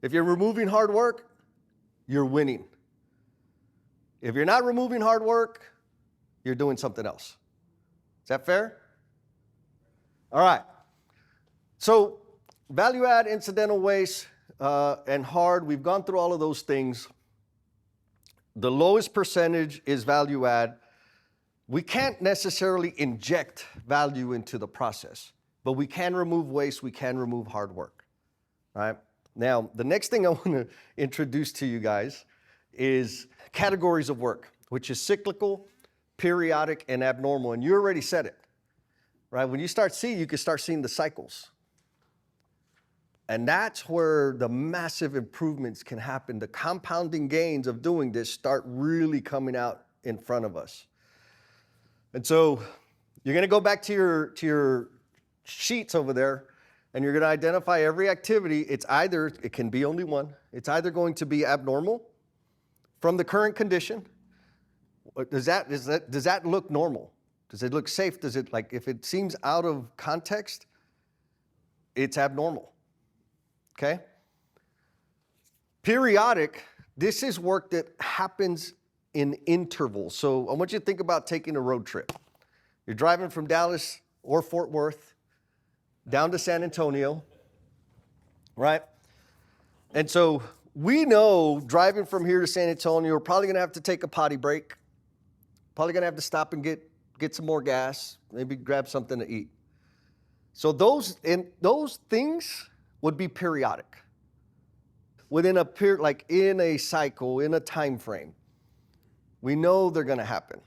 If you're removing hard work, you're winning. If you're not removing hard work, you're doing something else. Is that fair? All right. So value add, incidental waste, and hard, we've gone through all of those things. The lowest percentage is value add. We can't necessarily inject value into the process, but we can remove waste, we can remove hard work. All right. Now, the next thing I want to introduce to you guys is categories of work, which is cyclical, periodic, and abnormal. And you already said it, right? When you start seeing, you can start seeing the cycles. And that's where the massive improvements can happen. The compounding gains of doing this start really coming out in front of us. And so you're going to go back to your sheets over there, and you're going to identify every activity. It can be only one. It's either going to be abnormal from the current condition. Does that look normal? Does it look safe? Does it, like, if it seems out of context, it's abnormal. Okay? Periodic, this is work that happens in intervals. So I want you to think about taking a road trip. You're driving from Dallas or Fort Worth down to San Antonio, right? And so we know driving from here to San Antonio, we're probably going to have to take a potty break. Probably going to have to stop and get some more gas, maybe grab something to eat. So those things would be periodic. Within a period, like in a cycle, in a time frame. We know they're going to happen.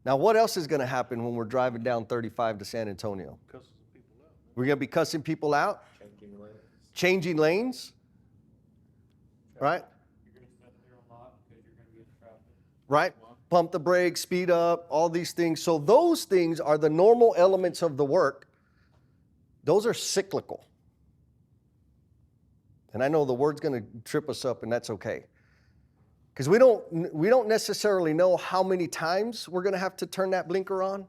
Now, what else is going to happen when we're driving down 35 to San Antonio? We're going to be cussing people out. Changing lanes. Right? You're going to sit there a lot because you're going to be in traffic. Right? Pump the brakes, speed up, all these things. So those things are the normal elements of the work. Those are cyclical. And I know the word's going to trip us up, and that's okay. Because we don't necessarily know how many times we're going to have to turn that blinker on.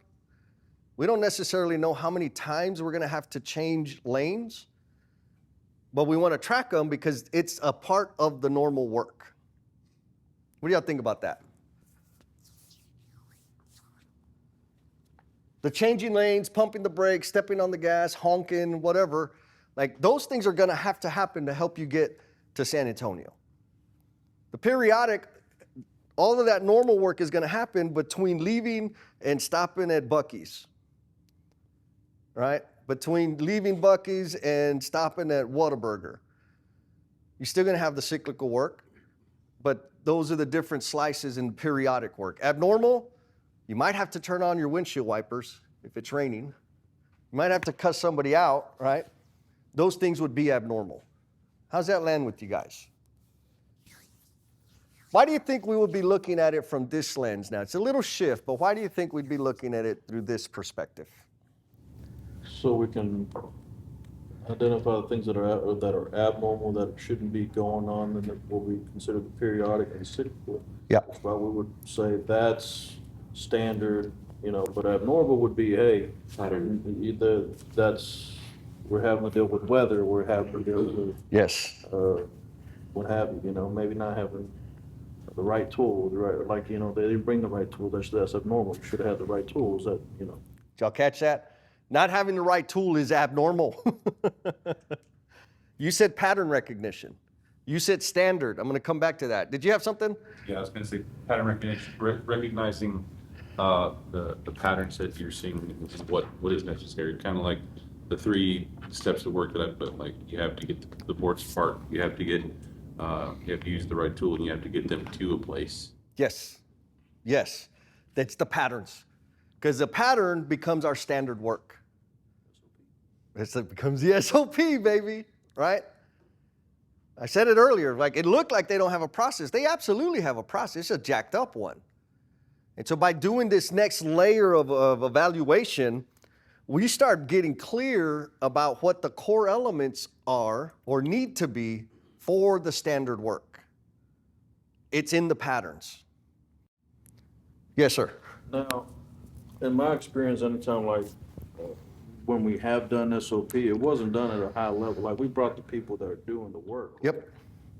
We don't necessarily know how many times we're going to have to change lanes. But we want to track them because it's a part of the normal work. What do y'all think about that? The changing lanes, pumping the brakes, stepping on the gas, honking, whatever, like those things are going to happen to help you get to San Antonio. The periodic, all of that normal work is going to happen between leaving and stopping at Buc-ee's, right? Between leaving Buc-ee's and stopping at Whataburger. You're still going to have the cyclical work, but those are the different slices in periodic work. Abnormal, you might have to turn on your windshield wipers if it's raining. You might have to cuss somebody out, right? Those things would be abnormal. How's that land with you guys? Why do you think we would be looking at it from this lens now? It's a little shift, but why do you think we'd be looking at it through this perspective? So we can identify the things that are abnormal, that shouldn't be going on, and that will be considered periodic and cyclical. Yeah. That's why we would say that's standard, but abnormal would be, hey, we're having to deal with weather, we're having to deal with Yes. what have you, maybe not having the right tools, right? Like, they didn't bring the right tools, that's abnormal. You should have had the right tools, Did y'all catch that? Not having the right tool is abnormal. You said pattern recognition. You said standard. I'm going to come back to that. Did you have something? Yeah, I was going to say pattern recognition, recognizing the patterns that you're seeing, what is necessary. Kind of like the 3 steps of work that I put. Like you have to get the boards apart. You have to use the right tool, and you have to get them to a place. Yes. Yes. That's the patterns. Because the pattern becomes our standard work. It becomes the SOP, baby, right? I said it earlier, like it looked like they don't have a process. They absolutely have a process. It's a jacked up one. And so by doing this next layer of evaluation, we start getting clear about what the core elements are or need to be for the standard work. It's in the patterns. Yes, sir. Now, in my experience, anytime like when we have done SOP, it wasn't done at a high level, like we brought the people that are doing the work. Yep.